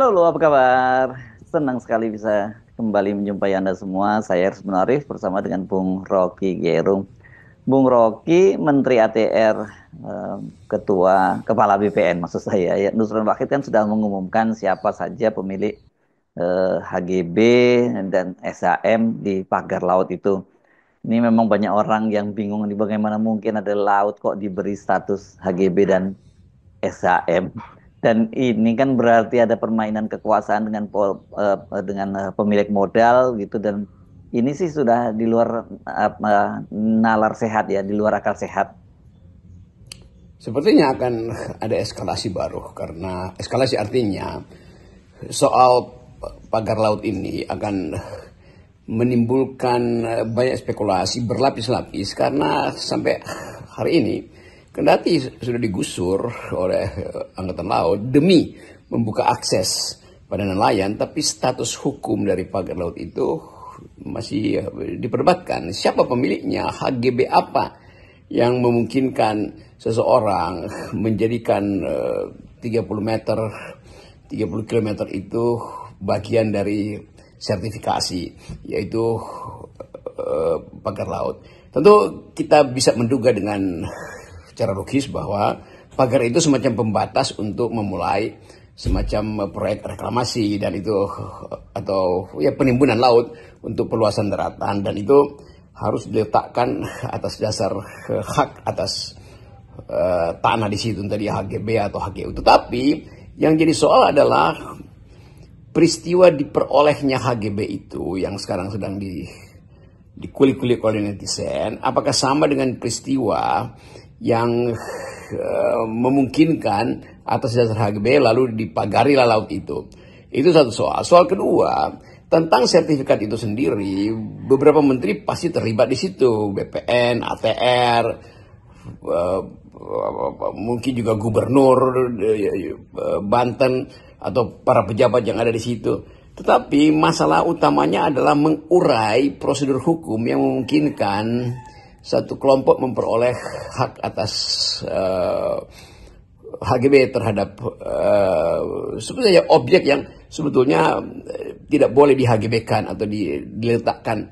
Halo, apa kabar? Senang sekali bisa kembali menjumpai Anda semua. Saya Ersman Arif bersama dengan Bung Rocky Gerung. Bung Rocky, Menteri ATR, Kepala BPN maksud saya. Ya, Nusron Wahid kan sudah mengumumkan siapa saja pemilik HGB dan SHM di pagar laut itu. Ini memang banyak orang yang bingung nih bagaimana mungkin ada laut kok diberi status HGB dan SHM. Dan ini kan berarti ada permainan kekuasaan dengan pemilik modal gitu, dan ini sih sudah di luar nalar sehat ya, di luar akal sehat. Sepertinya akan ada eskalasi baru, karena eskalasi artinya soal pagar laut ini akan menimbulkan banyak spekulasi berlapis-lapis, karena sampai hari ini kendati sudah digusur oleh Angkatan Laut demi membuka akses pada nelayan, tapi status hukum dari pagar laut itu masih diperdebatkan. Siapa pemiliknya, HGB apa yang memungkinkan seseorang menjadikan 30 meter, 30 kilometer itu bagian dari sertifikasi, yaitu pagar laut. Tentu kita bisa menduga dengan secara logis bahwa pagar itu semacam pembatas untuk memulai semacam proyek reklamasi dan itu atau ya penimbunan laut untuk perluasan daratan, dan itu harus diletakkan atas dasar hak atas tanah di situ, tadi HGB atau HGU. Tetapi yang jadi soal adalah peristiwa diperolehnya HGB itu yang sekarang sedang dikulik-kulik oleh netizen. Apakah sama dengan peristiwa yang memungkinkan atas dasar HGB lalu dipagarilah laut itu? Itu satu soal. Soal kedua, tentang sertifikat itu sendiri, beberapa menteri pasti terlibat di situ, BPN, ATR, mungkin juga gubernur Banten atau para pejabat yang ada di situ. Tetapi masalah utamanya adalah mengurai prosedur hukum yang memungkinkan satu kelompok memperoleh hak atas HGB terhadap sebetulnya objek yang sebetulnya tidak boleh di HGB-kan atau diletakkan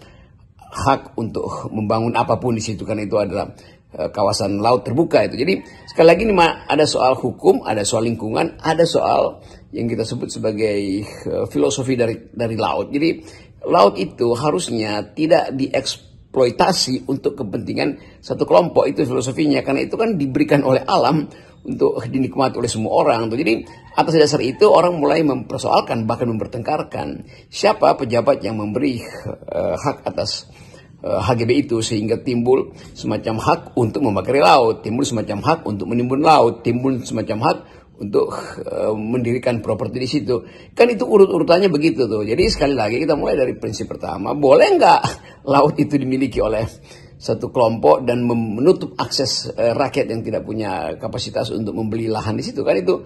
hak untuk membangun apapun di situ, kan itu adalah kawasan laut terbuka itu. Jadi sekali lagi ini ada soal hukum, ada soal lingkungan, ada soal yang kita sebut sebagai filosofi dari laut. Jadi laut itu harusnya tidak dieksploitasi untuk kepentingan satu kelompok, itu filosofinya, karena itu kan diberikan oleh alam untuk dinikmati oleh semua orang. Jadi atas dasar itu orang mulai mempersoalkan, bahkan mempertengkarkan siapa pejabat yang memberi hak atas HGB itu, sehingga timbul semacam hak untuk membakari laut, timbul semacam hak untuk menimbun laut, timbul semacam hak untuk mendirikan properti di situ. Kan itu urut-urutannya begitu tuh. Jadi sekali lagi kita mulai dari prinsip pertama, boleh nggak laut itu dimiliki oleh satu kelompok dan menutup akses rakyat yang tidak punya kapasitas untuk membeli lahan di situ? Kan itu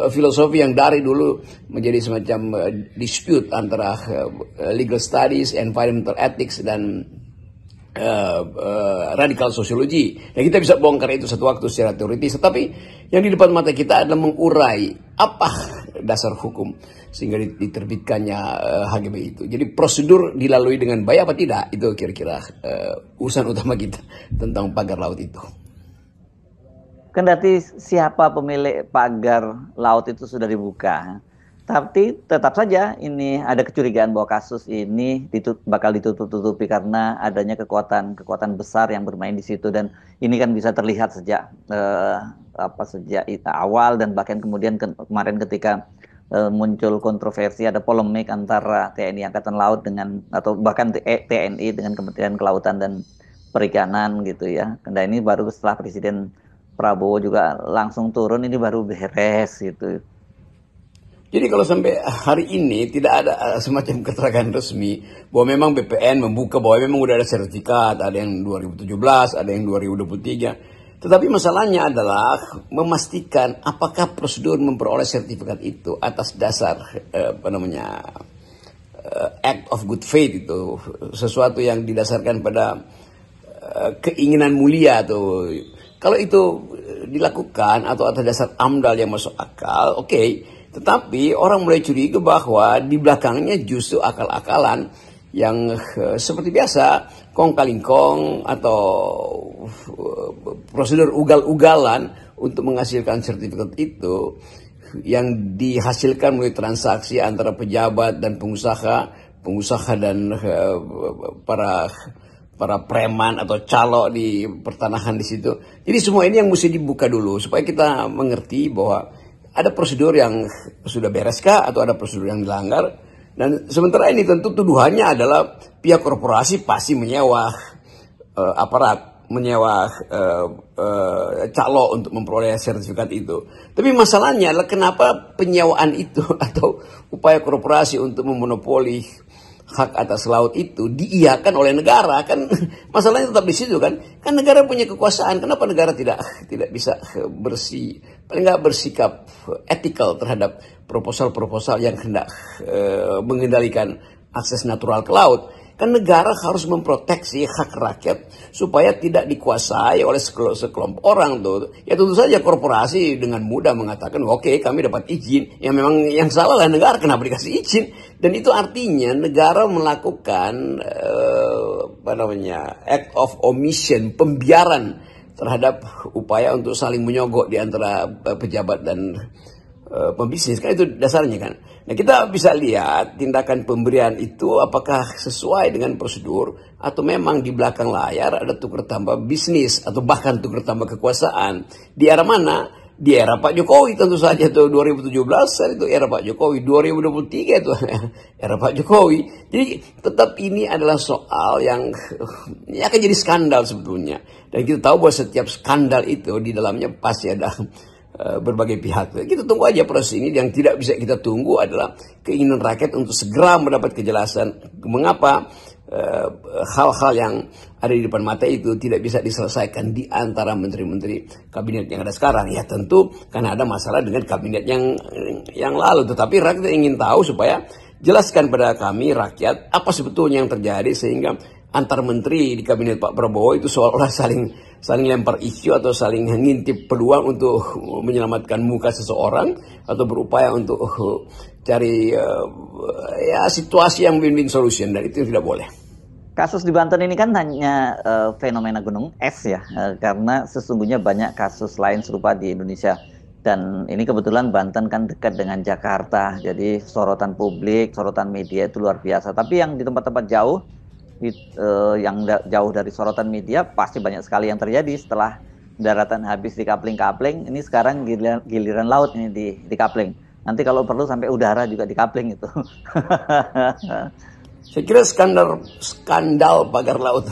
filosofi yang dari dulu menjadi semacam dispute antara legal studies, environmental ethics, dan radical sociology. Dan kita bisa bongkar itu satu waktu secara teoritis. Tetapi yang di depan mata kita adalah mengurai apa dasar hukum sehingga diterbitkannya HGB itu. Jadi prosedur dilalui dengan baik apa tidak, itu kira-kira urusan utama kita tentang pagar laut itu. Kendati siapa pemilik pagar laut itu sudah dibuka, tapi tetap saja ini ada kecurigaan bahwa kasus ini bakal ditutup-tutupi karena adanya kekuatan besar yang bermain di situ, dan ini kan bisa terlihat sejak sejak awal, dan bahkan kemudian kemarin ketika muncul kontroversi, ada polemik antara TNI Angkatan Laut dengan, atau bahkan TNI dengan Kementerian Kelautan dan Perikanan gitu ya. Karena ini baru setelah Presiden Prabowo juga langsung turun, ini baru beres gitu. Jadi kalau sampai hari ini tidak ada semacam keterangan resmi bahwa memang BPN membuka bahwa memang udah ada sertifikat, ada yang 2017, ada yang 2023. Tetapi masalahnya adalah memastikan apakah prosedur memperoleh sertifikat itu atas dasar act of good faith, itu sesuatu yang didasarkan pada keinginan mulia tuh. Kalau itu dilakukan atau atas dasar AMDAL yang masuk akal, oke. Tetapi orang mulai curiga bahwa di belakangnya justru akal-akalan yang seperti biasa kong kaling kong atau prosedur ugal-ugalan untuk menghasilkan sertifikat itu yang dihasilkan melalui transaksi antara pejabat dan pengusaha dan para preman atau calo di pertanahan di situ. Jadi semua ini yang mesti dibuka dulu supaya kita mengerti bahwa ada prosedur yang sudah bereskah atau ada prosedur yang dilanggar. Dan sementara ini tentu tuduhannya adalah pihak korporasi pasti menyewa aparat, menyewa calo untuk memperoleh sertifikat itu. Tapi masalahnya adalah kenapa penyewaan itu atau upaya korporasi untuk memonopoli hak atas laut itu diiyakan oleh negara. Kan masalahnya tetap di situ kan negara punya kekuasaan. Kenapa negara tidak bisa paling nggak bersikap etikal terhadap proposal-proposal yang hendak mengendalikan akses natural ke laut? Kan negara harus memproteksi hak rakyat supaya tidak dikuasai oleh sekelompok orang tuh. Ya tentu saja korporasi dengan mudah mengatakan oke, kami dapat izin. Ya memang yang salah lah negara, kenapa dikasih izin? Dan itu artinya negara melakukan act of omission, pembiaran terhadap upaya untuk saling menyogok di antara pejabat dan pembisnis. Kan itu dasarnya kan. Nah, kita bisa lihat tindakan pemberian itu apakah sesuai dengan prosedur atau memang di belakang layar ada tukar tambah bisnis atau bahkan tukar tambah kekuasaan. Di era mana? Di era Pak Jokowi tentu saja tuh 2017 itu era Pak Jokowi, 2023 itu era Pak Jokowi. Jadi tetap ini adalah soal yang akan jadi skandal sebetulnya. Dan kita tahu bahwa setiap skandal itu di dalamnya pasti ada berbagai pihak. Kita tunggu aja proses ini. Yang tidak bisa kita tunggu adalah keinginan rakyat untuk segera mendapat kejelasan mengapa hal-hal yang ada di depan mata itu tidak bisa diselesaikan di antara menteri-menteri kabinet yang ada sekarang. Ya tentu karena ada masalah dengan kabinet yang lalu. Tetapi rakyat ingin tahu supaya jelaskan pada kami rakyat apa sebetulnya yang terjadi sehingga antar menteri di kabinet Pak Prabowo itu seolah-olah saling lempar isu atau saling ngintip peluang untuk menyelamatkan muka seseorang atau berupaya untuk cari situasi yang win-win solution, dan itu tidak boleh. Kasus di Banten ini kan hanya fenomena gunung es ya, karena sesungguhnya banyak kasus lain serupa di Indonesia. Dan ini kebetulan Banten kan dekat dengan Jakarta, jadi sorotan publik, sorotan media itu luar biasa. Tapi yang di tempat-tempat jauh, jauh dari sorotan media pasti banyak sekali yang terjadi setelah daratan habis di kapling-kapling. Ini sekarang giliran laut ini di kapling. Nanti kalau perlu sampai udara juga di kapling itu. Saya kira skandal pagar laut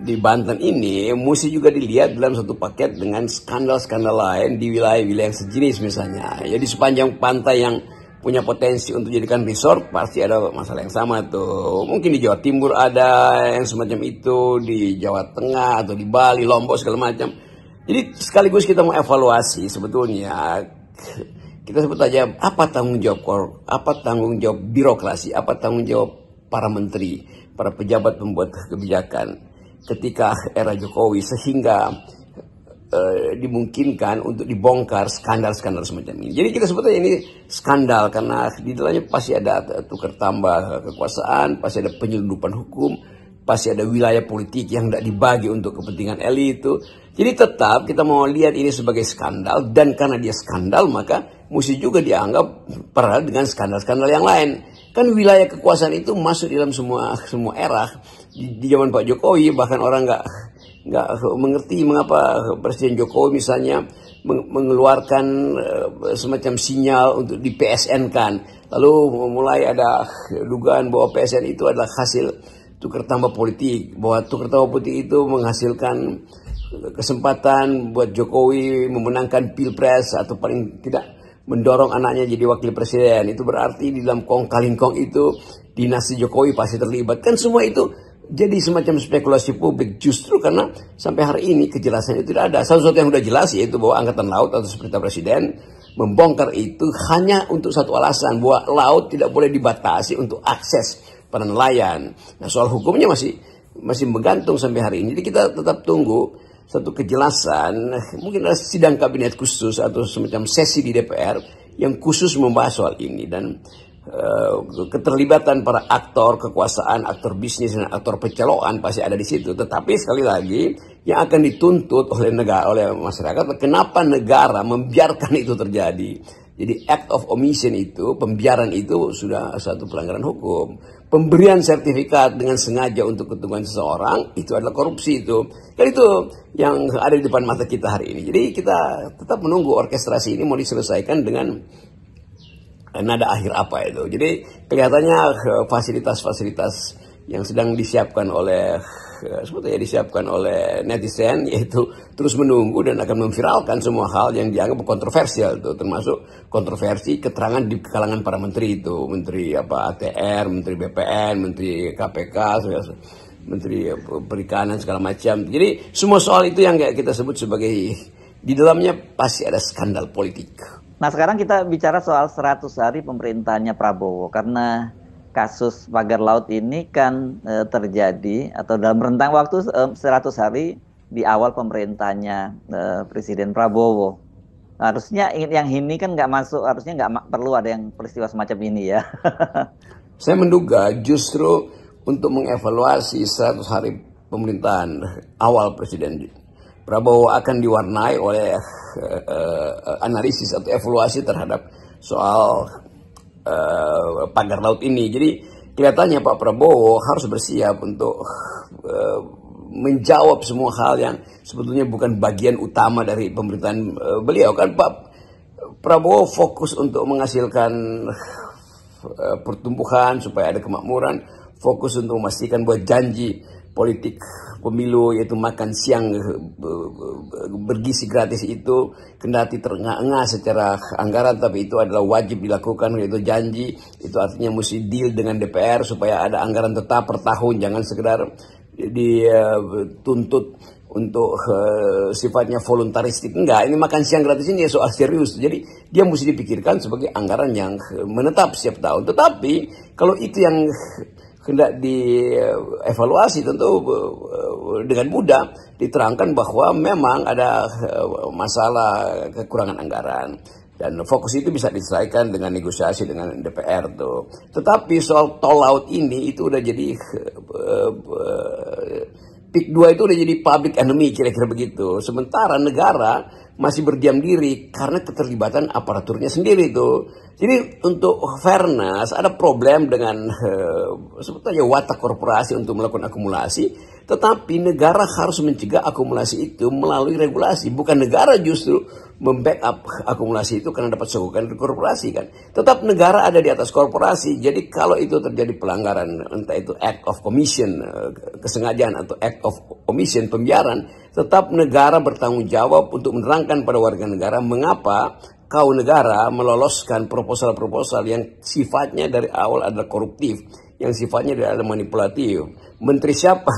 di Banten ini mesti juga dilihat dalam satu paket dengan skandal-skandal lain di wilayah-wilayah yang sejenis misalnya. Jadi sepanjang pantai yang punya potensi untuk dijadikan resort pasti ada masalah yang sama tuh. Mungkin di Jawa Timur ada yang semacam itu, di Jawa Tengah atau di Bali, Lombok segala macam. Jadi sekaligus kita mau evaluasi sebetulnya kita sebut aja apa tanggung jawab birokrasi, apa tanggung jawab para menteri, para pejabat pembuat kebijakan ketika era Jokowi sehingga dimungkinkan untuk dibongkar skandal-skandal semacam ini. Jadi kita sebutnya ini skandal karena di dalamnya pasti ada tukar tambah kekuasaan, pasti ada penyelundupan hukum, pasti ada wilayah politik yang tidak dibagi untuk kepentingan elit itu. Jadi tetap kita mau lihat ini sebagai skandal, dan karena dia skandal maka mesti juga dianggap paralel dengan skandal-skandal yang lain. Kan wilayah kekuasaan itu masuk dalam semua era. Di zaman Pak Jokowi bahkan orang nggak mengerti mengapa Presiden Jokowi misalnya mengeluarkan semacam sinyal untuk di PSN kan. Lalu mulai ada dugaan bahwa PSN itu adalah hasil tukar tambah politik, bahwa tukar tambah politik itu menghasilkan kesempatan buat Jokowi memenangkan Pilpres atau paling tidak mendorong anaknya jadi wakil presiden. Itu berarti di dalam kong kaling kong itu dinasti Jokowi pasti terlibat. Kan semua itu jadi semacam spekulasi publik justru karena sampai hari ini kejelasan itu tidak ada. Satu-satu yang sudah jelas yaitu bahwa Angkatan Laut atau perintah Presiden membongkar itu hanya untuk satu alasan, bahwa laut tidak boleh dibatasi untuk akses para nelayan. Nah soal hukumnya masih bergantung sampai hari ini. Jadi kita tetap tunggu satu kejelasan, mungkin ada sidang kabinet khusus atau semacam sesi di DPR yang khusus membahas soal ini, dan keterlibatan para aktor kekuasaan, aktor bisnis, dan aktor pencaloan pasti ada di situ. Tetapi sekali lagi yang akan dituntut oleh negara, oleh masyarakat, kenapa negara membiarkan itu terjadi. Jadi act of omission itu, pembiaran itu sudah satu pelanggaran hukum. Pemberian sertifikat dengan sengaja untuk keuntungan seseorang itu adalah korupsi itu. Dan itu yang ada di depan mata kita hari ini. Jadi kita tetap menunggu orkestrasi ini mau diselesaikan dengan nada akhir apa itu. Jadi kelihatannya fasilitas-fasilitas yang sedang disiapkan oleh sebetulnya disiapkan oleh netizen, yaitu terus menunggu dan akan memviralkan semua hal yang dianggap kontroversial itu, termasuk kontroversi keterangan di kalangan para menteri itu, menteri ATR, menteri BPN, menteri KPK, menteri perikanan segala macam. Jadi semua soal itu yang kita sebut sebagai di dalamnya pasti ada skandal politik. Nah, sekarang kita bicara soal 100 hari pemerintahnya Prabowo, karena kasus pagar laut ini kan terjadi atau dalam rentang waktu 100 hari di awal pemerintahnya Presiden Prabowo. Harusnya yang ini kan nggak masuk, harusnya nggak perlu ada yang peristiwa semacam ini ya. Saya menduga justru untuk mengevaluasi 100 hari pemerintahan awal Presiden Prabowo akan diwarnai oleh analisis atau evaluasi terhadap soal pagar laut ini. Jadi kelihatannya Pak Prabowo harus bersiap untuk menjawab semua hal yang sebetulnya bukan bagian utama dari pemerintahan beliau. Kan Pak Prabowo fokus untuk menghasilkan pertumbuhan supaya ada kemakmuran, fokus untuk memastikan bahwa janji politik pemilu yaitu makan siang bergizi gratis itu kendati terengah-engah secara anggaran, tapi itu adalah wajib dilakukan, yaitu janji. Itu artinya mesti deal dengan DPR supaya ada anggaran tetap per tahun, jangan sekedar dituntut untuk sifatnya voluntaristik. Enggak, ini makan siang gratis ini soal serius. Jadi dia mesti dipikirkan sebagai anggaran yang menetap setiap tahun. Tetapi kalau itu yang hendak dievaluasi, tentu dengan mudah diterangkan bahwa memang ada masalah kekurangan anggaran, dan fokus itu bisa diselesaikan dengan negosiasi dengan DPR tuh. Tetapi soal tol laut ini itu udah jadi PIK 2 itu udah jadi public enemy, kira-kira begitu. Sementara negara masih berdiam diri karena keterlibatan aparaturnya sendiri itu. Jadi untuk fairness ada problem dengan sebetulnya watak korporasi untuk melakukan akumulasi, tetapi negara harus mencegah akumulasi itu melalui regulasi, bukan negara justru membackup akumulasi itu karena dapat sogokan dari korporasi kan. Tetap negara ada di atas korporasi. Jadi kalau itu terjadi pelanggaran, entah itu act of commission, kesengajaan, atau act of omission, pembiaran, tetap negara bertanggung jawab untuk menerangkan pada warga negara mengapa kau negara meloloskan proposal-proposal yang sifatnya dari awal adalah koruptif, yang sifatnya adalah manipulatif. Menteri siapa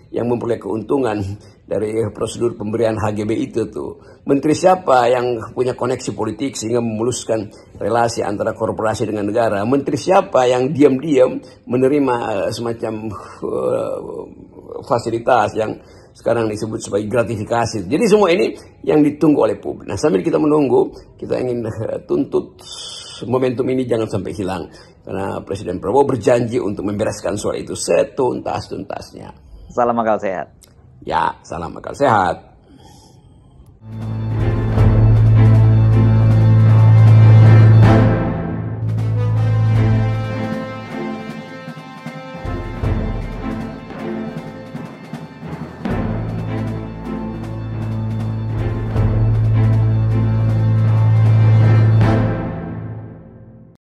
yang memperoleh keuntungan dari prosedur pemberian HGB itu tuh? Menteri siapa yang punya koneksi politik sehingga memuluskan relasi antara korporasi dengan negara? Menteri siapa yang diam-diam menerima semacam fasilitas yang sekarang disebut sebagai gratifikasi. Jadi semua ini yang ditunggu oleh publik. Nah, sambil kita menunggu, kita ingin tuntut momentum ini jangan sampai hilang. Karena Presiden Prabowo berjanji untuk membereskan soal itu setuntas-tuntasnya. Salam akal sehat. Ya, salam akal sehat.